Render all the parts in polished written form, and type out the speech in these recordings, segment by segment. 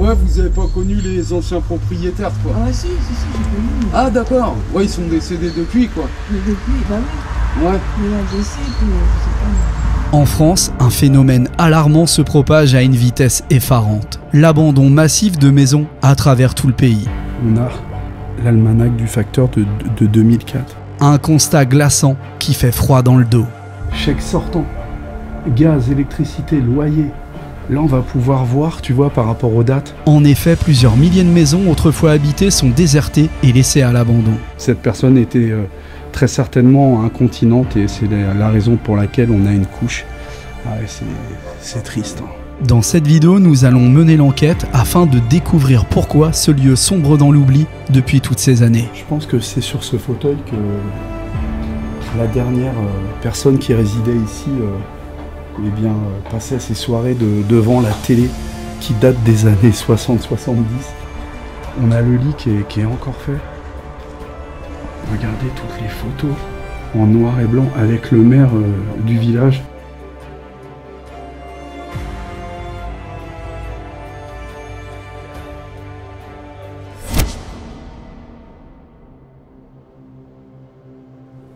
Ouais, vous avez pas connu les anciens propriétaires, quoi. Ah si, j'ai connu. Ah d'accord. Ouais, ils sont décédés depuis, quoi. Mais depuis, bah oui. Ouais. Il a un décès, puis je sais pas. En France, un phénomène alarmant se propage à une vitesse effarante. L'abandon massif de maisons à travers tout le pays. On a l'almanach du facteur de 2004. Un constat glaçant qui fait froid dans le dos. Chèque sortant, gaz, électricité, loyer. Là, on va pouvoir voir, tu vois, par rapport aux dates. En effet, plusieurs milliers de maisons autrefois habitées sont désertées et laissées à l'abandon. Cette personne était très certainement incontinente et c'est la raison pour laquelle on a une couche. Ah ouais, c'est triste. Hein. Dans cette vidéo, nous allons mener l'enquête afin de découvrir pourquoi ce lieu sombre dans l'oubli depuis toutes ces années. Je pense que c'est sur ce fauteuil que la dernière personne qui résidait ici passait ses soirées devant la télé qui date des années 60-70. On a le lit qui est encore fait. Regardez toutes les photos en noir et blanc avec le maire du village.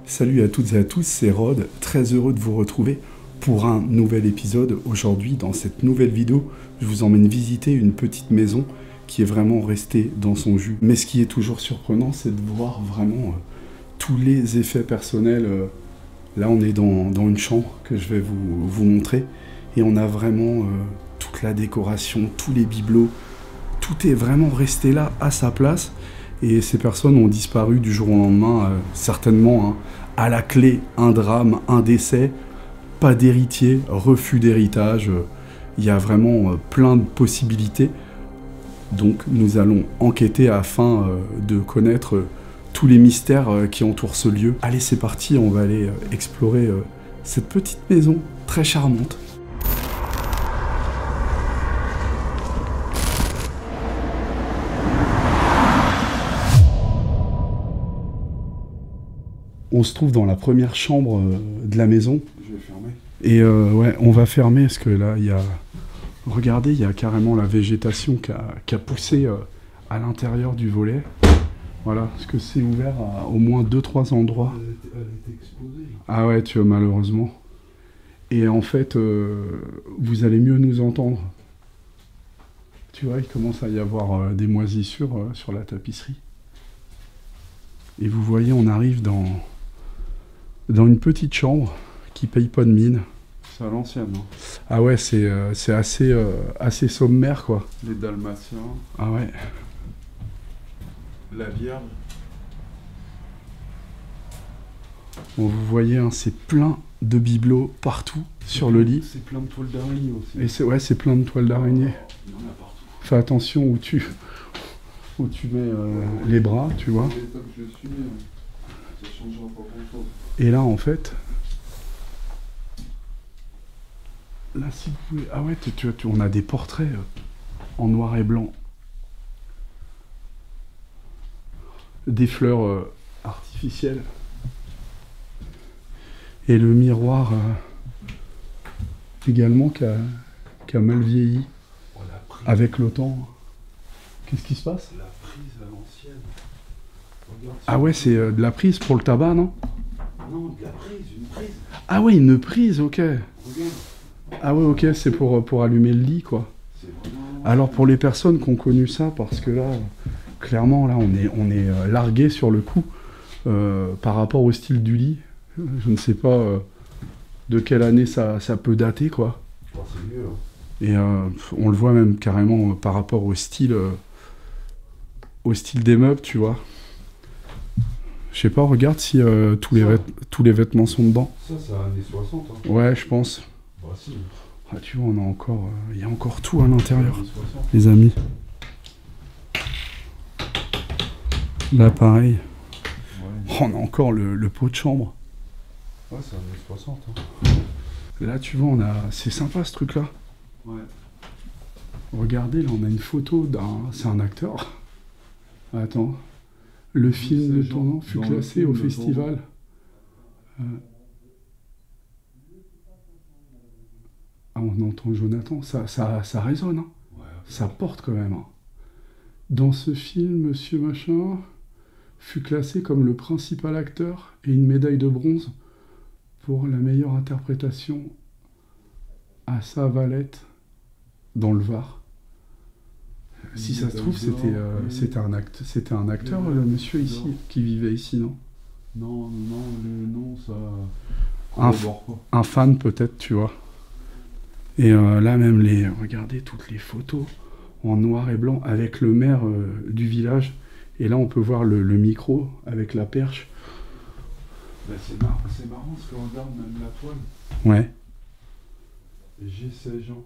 Salut à toutes et à tous, c'est Rod, très heureux de vous retrouver pour un nouvel épisode. Aujourd'hui, dans cette nouvelle vidéo, je vous emmène visiter une petite maison qui est vraiment restée dans son jus. Mais ce qui est toujours surprenant, c'est de voir vraiment tous les effets personnels. Là, on est dans une chambre que je vais vous montrer et on a vraiment toute la décoration, tous les bibelots. Tout est vraiment resté là à sa place et ces personnes ont disparu du jour au lendemain, certainement. Hein, à la clé, un drame, un décès, pas d'héritier, refus d'héritage. Il y a vraiment plein de possibilités. Donc nous allons enquêter afin de connaître tous les mystères qui entourent ce lieu. Allez, c'est parti, on va aller explorer cette petite maison très charmante. On se trouve dans la première chambre de la maison. Je vais fermer. Et ouais, on va fermer parce que là, il y a... Regardez, il y a carrément la végétation qui a poussé à l'intérieur du volet. Voilà, parce que c'est ouvert à au moins 2-3 endroits. Elle était exposée. Ah ouais, tu vois, malheureusement. Et en fait, vous allez mieux nous entendre. Tu vois, il commence à y avoir des moisissures sur la tapisserie. Et vous voyez, on arrive dans une petite chambre qui paye pas de mine. C'est à l'ancienne, hein. Ah ouais, c'est assez sommaire, quoi. Les Dalmatiens. Ah ouais. La Vierge. Bon, vous voyez, hein, c'est plein de bibelots partout sur le lit. C'est plein de toiles d'araignée aussi. Et c'est plein de toiles d'araignée. Il y en a partout. Fais attention où tu mets les bras, tu vois. L'état que je suis, ça changera pas grand-chose. Et là, en fait... Là, si vous pouvez... Ah ouais, on a des portraits en noir et blanc. Des fleurs artificielles. Et le miroir également qui a mal vieilli avec le temps. Qu'est-ce qui se passe? La prise à l'ancienne. Ah ouais, c'est de la prise pour le tabac, non? Non, de la prise, une prise. Ah ouais, une prise, ok. Regarde. Ah ouais, ok, c'est pour allumer le lit, quoi. Alors pour les personnes qui ont connu ça, parce que là, clairement, là, on est largué sur le coup par rapport au style du lit. Je ne sais pas de quelle année ça peut dater, quoi. Oh, c'est mieux, hein. Et on le voit même carrément par rapport au style des meubles, tu vois. Je sais pas, regarde si tous les vêtements sont dedans. Ça, c'est années 60, hein. Ouais, je pense. Bah si. Ah, tu vois, on a encore, il y a encore tout à l'intérieur, Années 60. les amis. Là, pareil. Ouais. Oh, on a encore le pot de chambre. Ouais, c'est années 60, hein. Là, tu vois, c'est sympa ce truc-là. Ouais. Regardez, là, on a une photo c'est un acteur. Attends. Le film de tournant fut classé au festival. Ah, on entend Jonathan. Ça résonne, hein. Ouais, Ça porte quand même. Hein. Dans ce film, Monsieur Machin fut classé comme le principal acteur et une médaille de bronze pour la meilleure interprétation à sa Valette dans le Var. Si ça se trouve, c'était un acteur, le monsieur ici, qui vivait ici, non? Non, ça... Un fan peut-être, tu vois. Et là même, regardez toutes les photos en noir et blanc avec le maire du village. Et là, on peut voir le micro avec la perche. Bah, c'est marrant parce qu'on regarde même la toile. Ouais. J'essaie, Jean.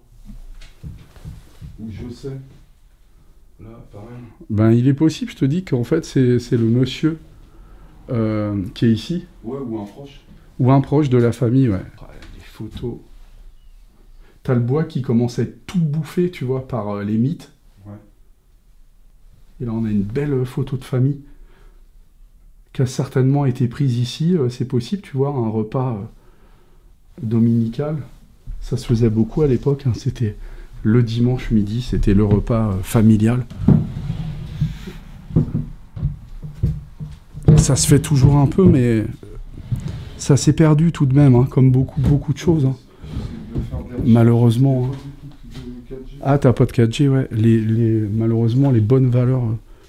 Ou je sais. Là, pareil. Ben, il est possible, je te dis, qu'en fait, c'est le monsieur qui est ici. Ouais, ou un proche. Ou un proche de la famille, ouais. Les photos. T'as le bois qui commence à être tout bouffé, tu vois, par les mythes. Ouais. Et là, on a une belle photo de famille qui a certainement été prise ici. C'est possible, tu vois, un repas dominical. Ça se faisait beaucoup à l'époque. Hein. C'était le dimanche midi, c'était le repas familial. Ça se fait toujours un peu, mais ça s'est perdu tout de même, hein, comme beaucoup de choses. Hein. Malheureusement. Hein. Ah, t'as pas de 4G, ouais. Malheureusement, les bonnes valeurs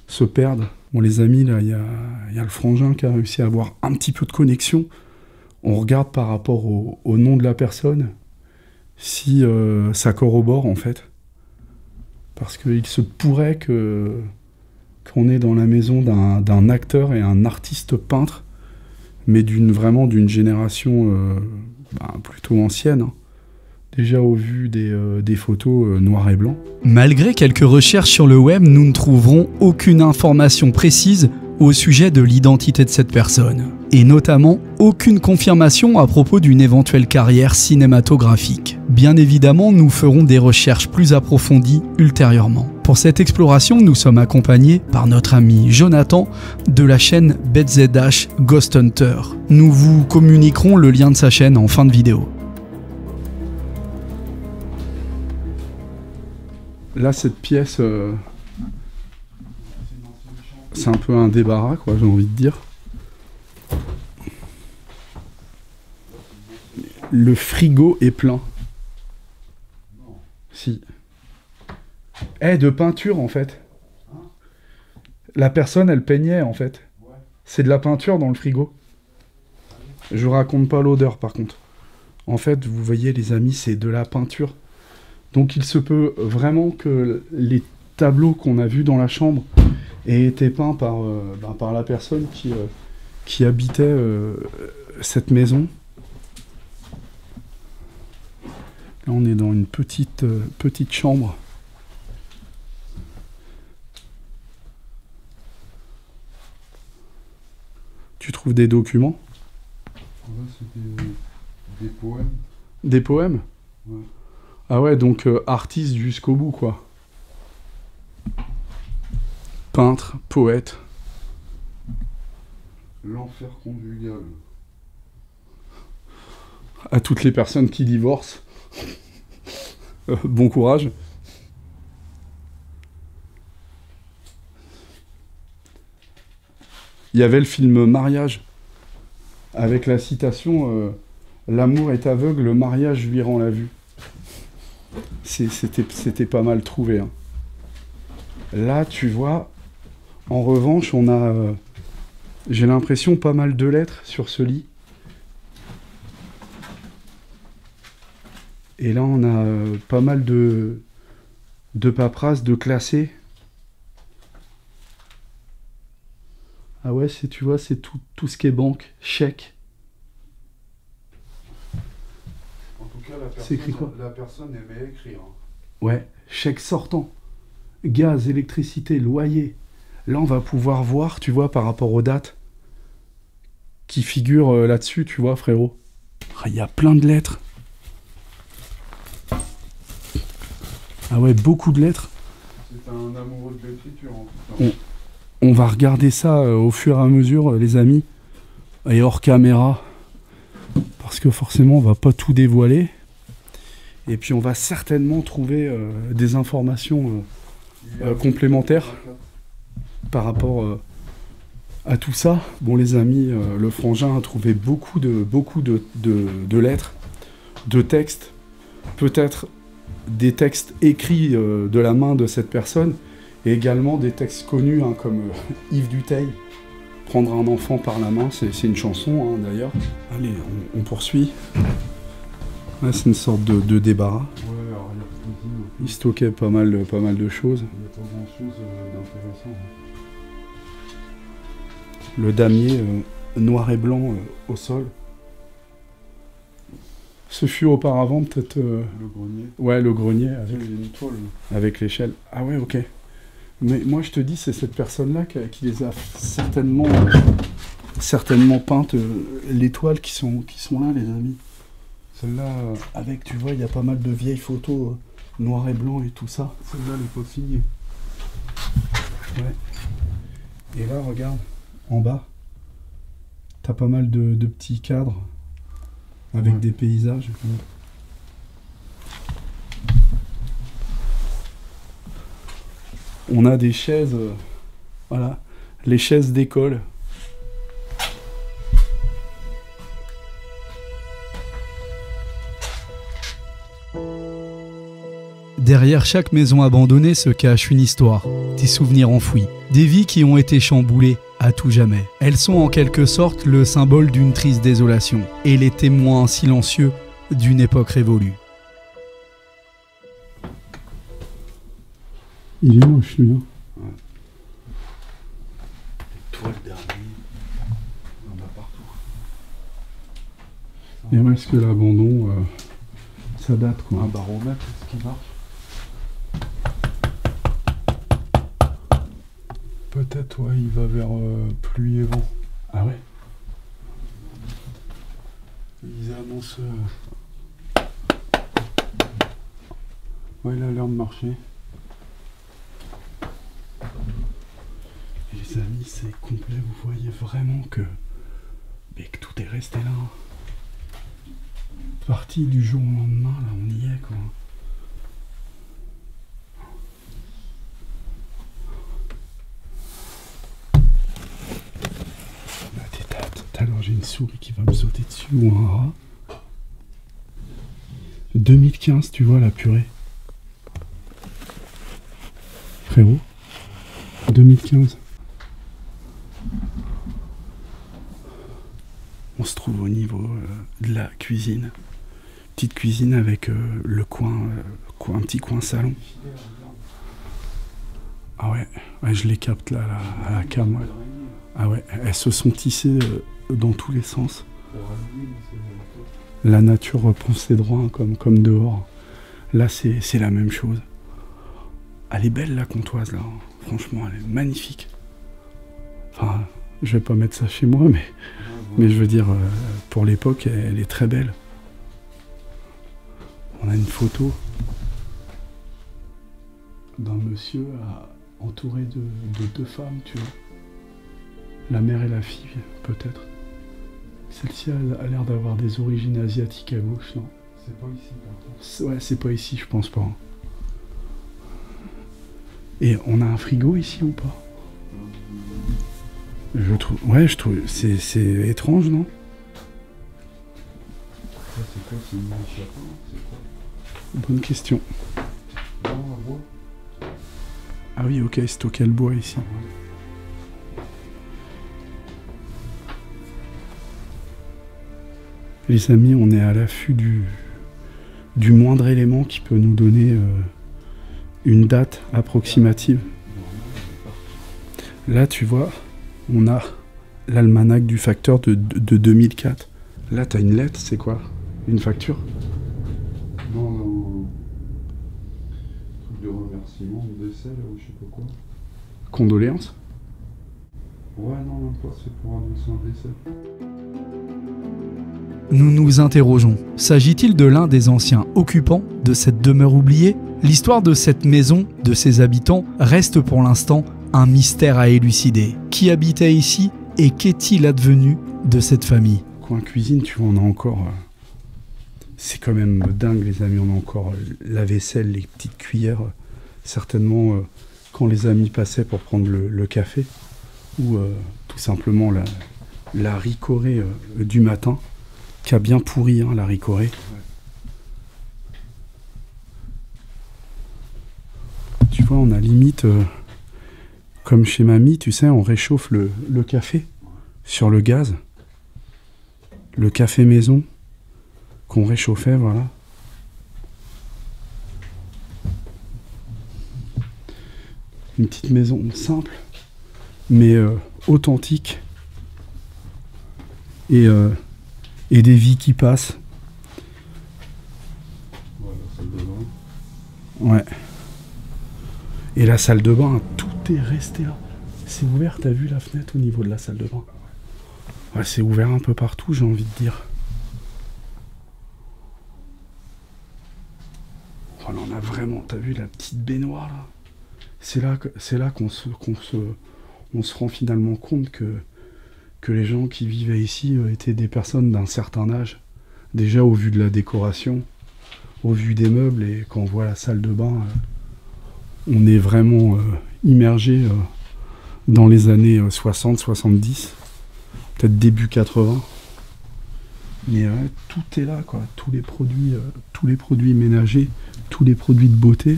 se perdent. Bon, les amis, là, il y a le frangin qui a réussi à avoir un petit peu de connexion. On regarde par rapport au nom de la personne, si ça corrobore, en fait. Parce qu'il se pourrait qu'on est dans la maison d'un acteur et un artiste peintre, mais vraiment d'une génération plutôt ancienne. Hein. Déjà au vu des photos noir et blanc. Malgré quelques recherches sur le web, nous ne trouverons aucune information précise au sujet de l'identité de cette personne. Et notamment, aucune confirmation à propos d'une éventuelle carrière cinématographique. Bien évidemment, nous ferons des recherches plus approfondies ultérieurement. Pour cette exploration, nous sommes accompagnés par notre ami Jonathan de la chaîne BZH Ghost Hunter. Nous vous communiquerons le lien de sa chaîne en fin de vidéo. Là, cette pièce, c'est un peu un débarras, quoi, j'ai envie de dire. Le frigo est plein. Si. De peinture, en fait. La personne, elle peignait, en fait. C'est de la peinture dans le frigo. Je raconte pas l'odeur, par contre. En fait, vous voyez, les amis, c'est de la peinture. Donc il se peut vraiment que les tableaux qu'on a vus dans la chambre aient été peints par la personne qui habitait cette maison. Là on est dans une petite chambre. Tu trouves des documents? Là c'est des poèmes. Des poèmes? Ouais. Ah ouais, donc artiste jusqu'au bout, quoi. Peintre, poète. L'enfer conjugal. À toutes les personnes qui divorcent, bon courage. Il y avait le film Mariage, avec la citation l'amour est aveugle, le mariage lui rend la vue. C'était pas mal trouvé. Hein. Là, tu vois, en revanche, on a, j'ai l'impression, pas mal de lettres sur ce lit. Et là, on a pas mal de paperasse, de classés. Ah ouais, tu vois, c'est tout ce qui est banque, chèque. C'est écrit quoi? La personne aimait écrire. Ouais, chèque sortant. Gaz, électricité, loyer. Là, on va pouvoir voir, tu vois, par rapport aux dates qui figurent là-dessus, tu vois, frérot. Il y a plein de lettres. Ah ouais, beaucoup de lettres. C'est un amoureux de l'écriture, en tout cas. On va regarder ça au fur et à mesure, les amis. Et hors caméra. Parce que forcément, on va pas tout dévoiler. Et puis on va certainement trouver des informations complémentaires par rapport à tout ça. Bon les amis, le frangin a trouvé beaucoup de lettres, de textes, peut-être des textes écrits de la main de cette personne, et également des textes connus hein, comme Yves Duteil, Prendre un enfant par la main, c'est une chanson hein, d'ailleurs. Allez, on poursuit. Là, c'est une sorte de débarras. Ouais, alors il y a cuisine. Il stockait pas mal de choses. Il n'y a pas grand chose d'intéressant. Le damier noir et blanc au sol. Ce fut auparavant peut-être... Le grenier. Ouais, le grenier avec, Il y a une toile. avec l'échelle. Ah ouais, ok. Mais moi je te dis, c'est cette personne-là qui les a certainement peintes, les toiles qui sont là, les amis. Celle-là, avec, tu vois, il y a pas mal de vieilles photos noir et blanc et tout ça. Celle-là, elle n'est pas signée. Ouais. Et là, regarde, en bas, t'as pas mal de petits cadres avec des paysages. On a des chaises, voilà, les chaises d'école. Derrière chaque maison abandonnée se cache une histoire, des souvenirs enfouis, des vies qui ont été chamboulées à tout jamais. Elles sont en quelque sorte le symbole d'une triste désolation et les témoins silencieux d'une époque révolue. Il est moche, lui, hein. Ouais. Toile d'araignée. Il y en a partout. Et où est-ce que l'abandon, ça date, quoi. Un baromètre, est-ce qui marche? Peut-être, ouais, il va vers pluie et vent. Ah ouais? Ils annoncent... Ouais, il a l'air de marcher. Et les amis, c'est complet, vous voyez vraiment que tout est resté là. Parti du jour au lendemain, là, on y est, quoi. Tout à l'heure, j'ai une souris qui va me sauter dessus ou un rat. 2015, tu vois, la purée. Frérot, 2015. On se trouve au niveau de la cuisine. Petite cuisine avec le coin, un petit coin salon. Ah ouais, je les capte là à la cam. Ouais. Ah ouais, elles se sont tissées dans tous les sens. La nature reprend ses droits hein, comme dehors. Là, c'est la même chose. Elle est belle la comptoise là. Franchement, elle est magnifique. Enfin, je vais pas mettre ça chez moi, mais je veux dire, pour l'époque, elle est très belle. On a une photo d'un monsieur entouré de deux femmes, tu vois. La mère et la fille, peut-être. Celle-ci a l'air d'avoir des origines asiatiques à gauche, non? C'est pas ici, par contre. Ouais, c'est pas ici, je pense pas. Et on a un frigo ici ou pas? Je trouve, c'est étrange, non? Ça, c'est quoi? C'est une chapeau? C'est quoi? Bonne question. Non, un bois? Ah oui, ok, stocker le bois ici. Les amis, on est à l'affût du moindre élément qui peut nous donner une date approximative. Là, tu vois, on a l'almanach du facteur de 2004. Là, t'as une lettre, c'est quoi? Une facture? Non, truc de remerciement, de décès, là, ou je sais pas quoi. Condoléances? Ouais, non, même pas, c'est pour annoncer un décès. Nous nous interrogeons, s'agit-il de l'un des anciens occupants de cette demeure oubliée? L'histoire de cette maison, de ses habitants, reste pour l'instant un mystère à élucider. Qui habitait ici et qu'est-il advenu de cette famille? Coin cuisine, tu vois, on a encore C'est quand même dingue, les amis. On a encore la vaisselle, les petites cuillères. Certainement, quand les amis passaient pour prendre le café, ou tout simplement la ricorée du matin, qui a bien pourri, hein, la ricorée. Tu vois, on a limite, comme chez mamie, tu sais, on réchauffe le café sur le gaz. Le café maison qu'on réchauffait, voilà. Une petite maison simple, mais authentique. Et des vies qui passent. Ouais. Et la salle de bain, tout est resté là. C'est ouvert, t'as vu la fenêtre au niveau de la salle de bain? Ouais, c'est ouvert un peu partout, j'ai envie de dire. Voilà, on a vraiment, t'as vu la petite baignoire là? C'est là qu'on se rend finalement compte que les gens qui vivaient ici étaient des personnes d'un certain âge. Déjà au vu de la décoration, au vu des meubles, et quand on voit la salle de bain, on est vraiment immergé dans les années 60, 70, peut-être début 80. Mais tout est là, quoi. Tous les produits ménagers, tous les produits de beauté.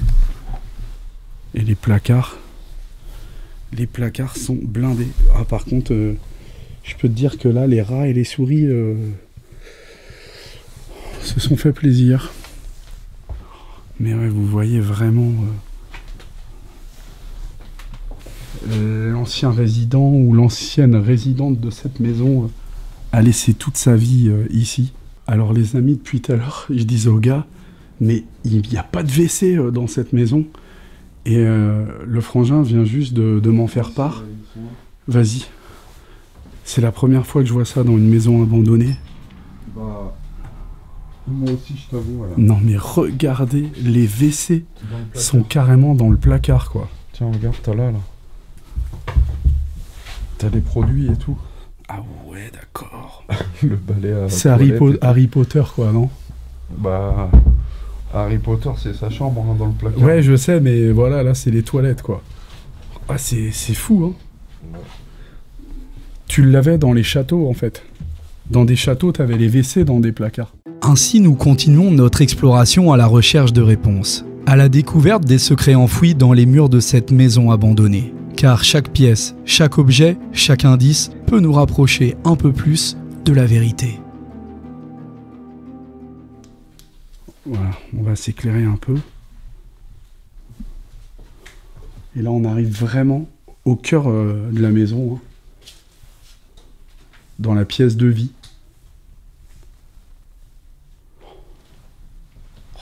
Et les placards sont blindés. Ah, par contre, je peux te dire que là, les rats et les souris se sont fait plaisir. Mais ouais, vous voyez vraiment l'ancien résident ou l'ancienne résidente de cette maison a laissé toute sa vie ici. Alors les amis, depuis tout à l'heure, je disais aux gars, mais il n'y a pas de WC dans cette maison. Et le frangin vient juste de m'en faire part. Vas-y. C'est la première fois que je vois ça dans une maison abandonnée. Bah, moi aussi, je t'avoue. Voilà. Non mais regardez, les WC sont carrément dans le placard, quoi. Tiens, regarde, t'as là. T'as les produits et tout. Ah ouais, d'accord. Le balai à... C'est Harry Potter, quoi, non? Bah... Harry Potter, c'est sa chambre, hein, dans le placard. Ouais, je sais, mais voilà, là, c'est les toilettes, quoi. Ah, c'est fou, hein. Ouais. Tu l'avais dans les châteaux, en fait. Dans des châteaux, t'avais les WC dans des placards. Ainsi, nous continuons notre exploration à la recherche de réponses, à la découverte des secrets enfouis dans les murs de cette maison abandonnée. Car chaque pièce, chaque objet, chaque indice peut nous rapprocher un peu plus de la vérité. Voilà, on va s'éclairer un peu. Et là, on arrive vraiment au cœur de la maison, hein, dans la pièce de vie.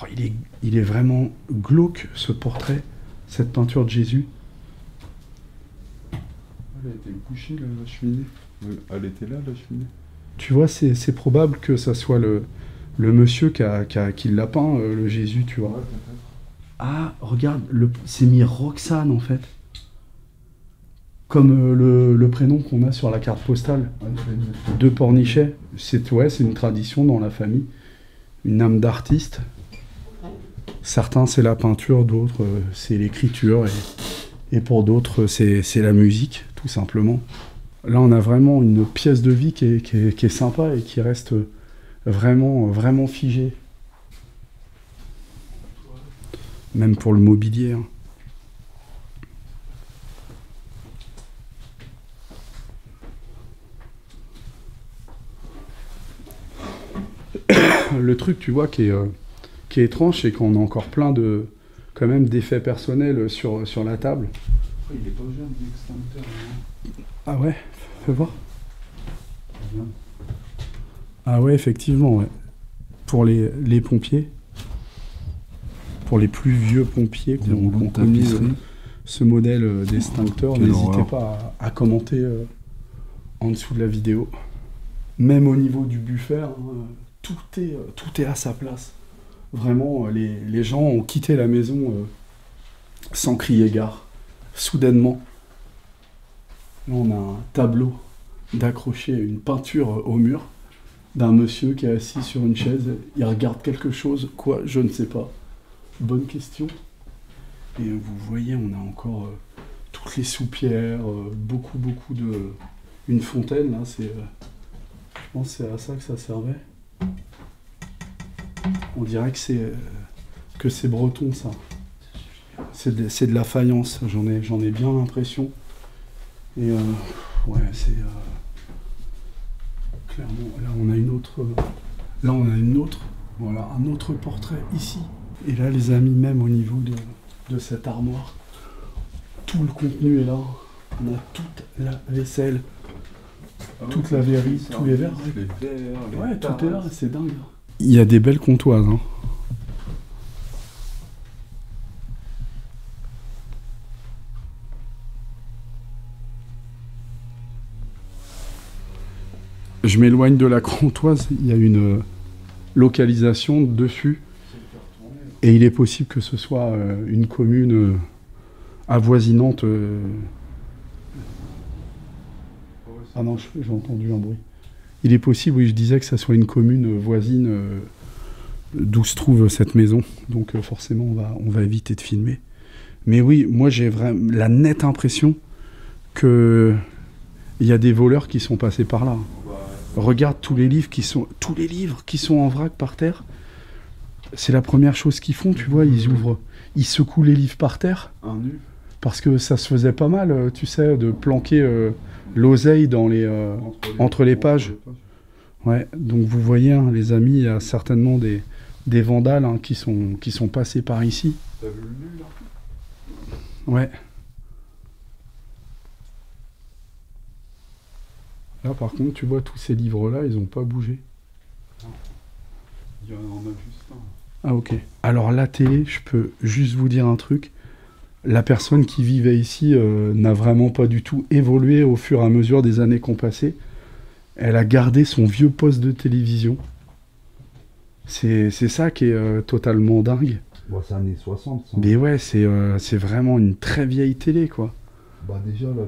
Oh, il est vraiment glauque, ce portrait, cette peinture de Jésus. Elle a été couchée, la cheminée. Elle était là, la cheminée. Tu vois, c'est probable que ça soit le monsieur qui l'a peint, le Jésus, tu vois. Ouais, ah, regarde, c'est mis Roxane, en fait. Comme le prénom qu'on a sur la carte postale de Pornichet. C'est une tradition dans la famille. Une âme d'artiste. Certains, c'est la peinture, d'autres, c'est l'écriture. Et pour d'autres, c'est la musique, tout simplement. Là, on a vraiment une pièce de vie qui est sympa et qui reste... vraiment figé. Même pour le mobilier. Hein. Le truc, tu vois, qui est étrange, c'est qu'on a encore plein de, quand même, d'effets personnels sur la table. Il est pas jeune, l'extincteur. Ah ouais, fais voir. Ah ouais, effectivement, ouais. Pour les pompiers, pour les plus vieux pompiers qui ont connu ce modèle d'extincteur, n'hésitez pas à commenter en dessous de la vidéo. Même au niveau du buffet, hein, tout est à sa place. Vraiment, les gens ont quitté la maison sans crier gare, soudainement. Là, on a un tableau d'accrocher une peinture au mur. d'un monsieur qui est assis sur une chaise. Il regarde quelque chose. Quoi? Je ne sais pas. Bonne question. Et vous voyez, on a encore toutes les soupières, beaucoup de... Une fontaine, là, c'est... je pense que c'est à ça que ça servait. On dirait que c'est breton, ça. C'est de la faïence, j'en ai bien l'impression. Et ouais, c'est... clairement, là on a une autre... Voilà, un autre portrait ici. Et là, les amis, même au niveau de cette armoire, tout le contenu est là. On a toute la vaisselle, toute la verrie, tous les verres. Ouais, tout est là, c'est dingue. Il y a des belles comptoises, hein. Je m'éloigne de la comptoise, il y a une localisation dessus. Et il est possible que ce soit une commune avoisinante. Ah non, j'ai entendu un bruit. Il est possible, oui, je disais que ça soit une commune voisine d'où se trouve cette maison. Donc forcément, on va éviter de filmer. Mais oui, moi j'ai vraiment la nette impression qu'il y a des voleurs qui sont passés par là. Regarde tous les livres qui sont en vrac par terre. C'est la première chose qu'ils font, tu vois, ils secouent les livres par terre. Parce que ça se faisait pas mal, tu sais, de planquer l'oseille dans entre les pages. Ouais, donc vous voyez, hein, les amis, il y a certainement des vandales hein, qui sont passés par ici. T'as vu le nu, là? Ouais. Là, par contre, tu vois, tous ces livres-là, ils n'ont pas bougé. Il y en a juste un. Ah ok. Alors la télé, je peux juste vous dire un truc. La personne qui vivait ici n'a vraiment pas du tout évolué au fur et à mesure des années qu'on passait. Elle a gardé son vieux poste de télévision. C'est ça qui est totalement dingue. Bon, c'est années 60. Ça. Mais ouais, c'est vraiment une très vieille télé, quoi. Bah déjà, là,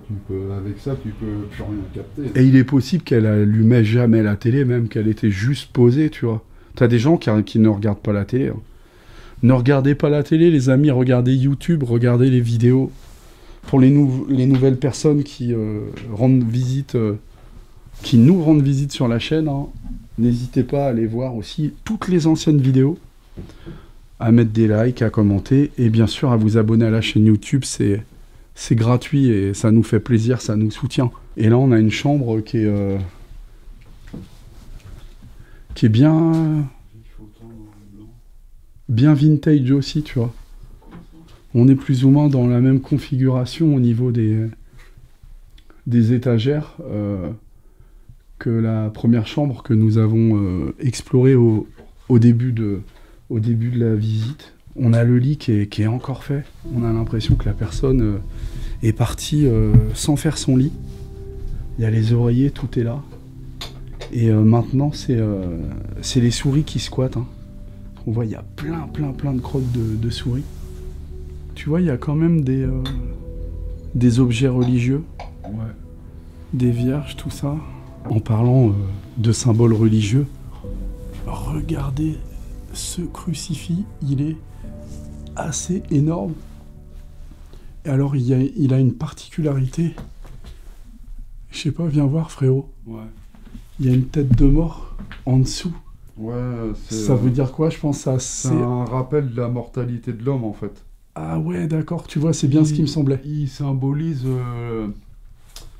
avec ça, tu peux plus rien capter. Et il est possible qu'elle allumait jamais la télé, même qu'elle était juste posée, tu vois. T'as des gens qui ne regardent pas la télé. Hein. Ne regardez pas la télé, les amis, regardez YouTube, regardez les vidéos. Pour les nouvelles personnes qui rendent visite, qui nous rendent visite sur la chaîne, hein, n'hésitez pas à aller voir aussi toutes les anciennes vidéos, à mettre des likes, à commenter, et bien sûr à vous abonner à la chaîne YouTube, c'est gratuit et ça nous fait plaisir, ça nous soutient. Et là, on a une chambre qui est bien vintage aussi, tu vois. On est plus ou moins dans la même configuration au niveau des étagères que la première chambre que nous avons explorée au début de la visite. On a le lit qui est encore fait. On a l'impression que la personne est partie sans faire son lit. Il y a les oreillers, tout est là. Et maintenant, c'est les souris qui squattent. Hein. On voit, il y a plein de crottes de souris. Tu vois, il y a quand même des objets religieux. Ouais. Des vierges, tout ça. En parlant de symboles religieux, regardez ce crucifix, il est assez énorme. Et alors, il a une particularité. Je sais pas, viens voir, frérot. Ouais. Il y a une tête de mort en dessous. Ouais, ça veut dire quoi, je pense ça c'est un rappel de la mortalité de l'homme, en fait. Ah ouais, d'accord, tu vois, c'est bien ce qui me semblait. Il symbolise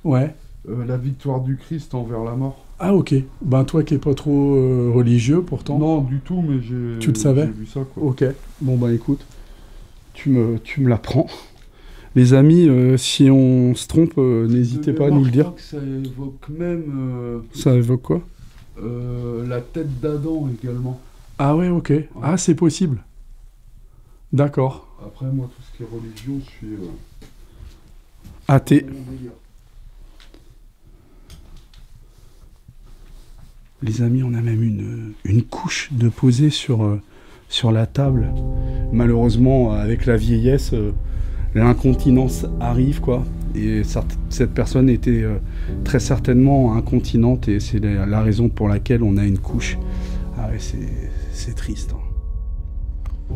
ouais. La victoire du Christ envers la mort. Ah ok, ben toi qui n'es pas trop religieux pourtant. Non, du tout, mais tu le savais? J'ai vu ça, quoi. Ok, bon bah écoute, tu me l'apprends. Les amis, si on se trompe, n'hésitez pas à nous le dire. Ça évoque même... ça évoque quoi? La tête d'Adam également. Ah ouais, ok. Ouais. Ah, c'est possible. D'accord. Après, moi, tout ce qui est religion, je suis... athée. Les amis, on a même une couche de posée sur la table. Malheureusement, avec la vieillesse, l'incontinence arrive, quoi. et cette personne était très certainement incontinente et c'est la raison pour laquelle on a une couche. Ah ouais, c'est triste. Hein.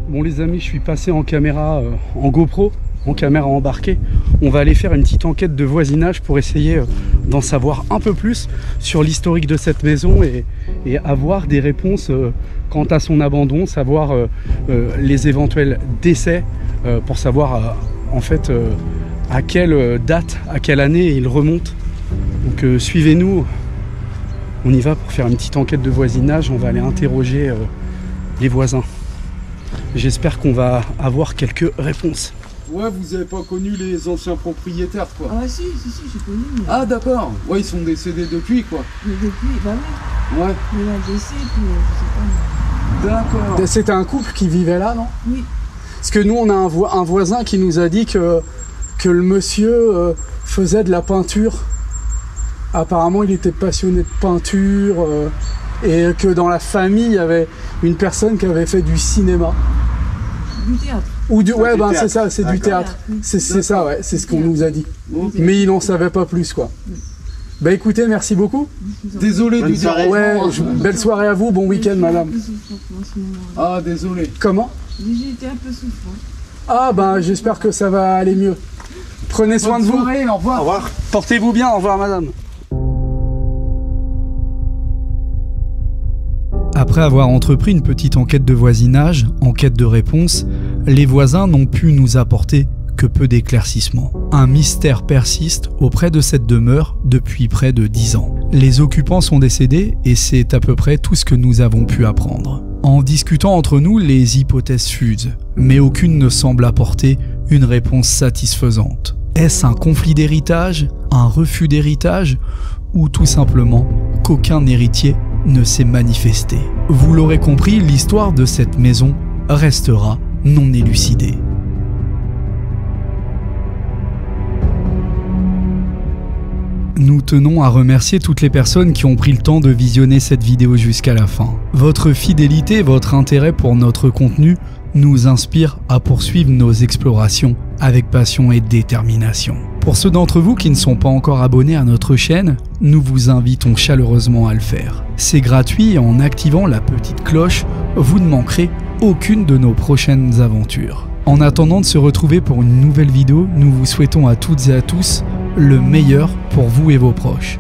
Bon les amis, je suis passé en caméra, en GoPro, en caméra embarquée. On va aller faire une petite enquête de voisinage pour essayer d'en savoir un peu plus sur l'historique de cette maison et avoir des réponses quant à son abandon, savoir les éventuels décès pour savoir en fait à quelle date, à quelle année il remonte. Donc suivez-nous, on y va pour faire une petite enquête de voisinage, on va aller interroger les voisins. J'espère qu'on va avoir quelques réponses. Ouais, vous avez pas connu les anciens propriétaires, quoi. Ah si, j'ai connu. Mais... Ah d'accord. Ouais, ils sont décédés depuis, quoi. Mais depuis, bah oui. Ouais. Mais là, décès, puis je sais pas. D'accord. C'était un couple qui vivait là, non? Oui. Parce que nous, on a un voisin qui nous a dit que le monsieur faisait de la peinture. Apparemment, il était passionné de peinture et que dans la famille, il y avait une personne qui avait fait du cinéma. Du théâtre. Ou du, ouais, ben c'est ça, c'est du théâtre. C'est ça, ouais, c'est ce qu'on nous a dit. Mais il n'en savait pas plus, quoi. Bah écoutez, merci beaucoup. Désolé du dire. Ouais, belle soirée à vous, bon week-end, madame. Ah, désolé. Comment? J'ai été un peu souffrant. Ah, ben j'espère que ça va aller mieux. Prenez soin de vous. Bonne soirée, au revoir. Au revoir. Portez-vous bien, au revoir, madame. Après avoir entrepris une petite enquête de voisinage, en quête de réponse, les voisins n'ont pu nous apporter que peu d'éclaircissements. Un mystère persiste auprès de cette demeure depuis près de 10 ans. Les occupants sont décédés et c'est à peu près tout ce que nous avons pu apprendre. En discutant entre nous, les hypothèses fusent, mais aucune ne semble apporter une réponse satisfaisante. Est-ce un conflit d'héritage, un refus d'héritage, ou tout simplement qu'aucun héritier ne s'est manifesté? Vous l'aurez compris, l'histoire de cette maison restera non élucidée. Nous tenons à remercier toutes les personnes qui ont pris le temps de visionner cette vidéo jusqu'à la fin. Votre fidélité et votre intérêt pour notre contenu nous inspirent à poursuivre nos explorations avec passion et détermination. Pour ceux d'entre vous qui ne sont pas encore abonnés à notre chaîne, nous vous invitons chaleureusement à le faire. C'est gratuit et en activant la petite cloche, vous ne manquerez aucune de nos prochaines aventures. En attendant de se retrouver pour une nouvelle vidéo, nous vous souhaitons à toutes et à tous le meilleur pour vous et vos proches.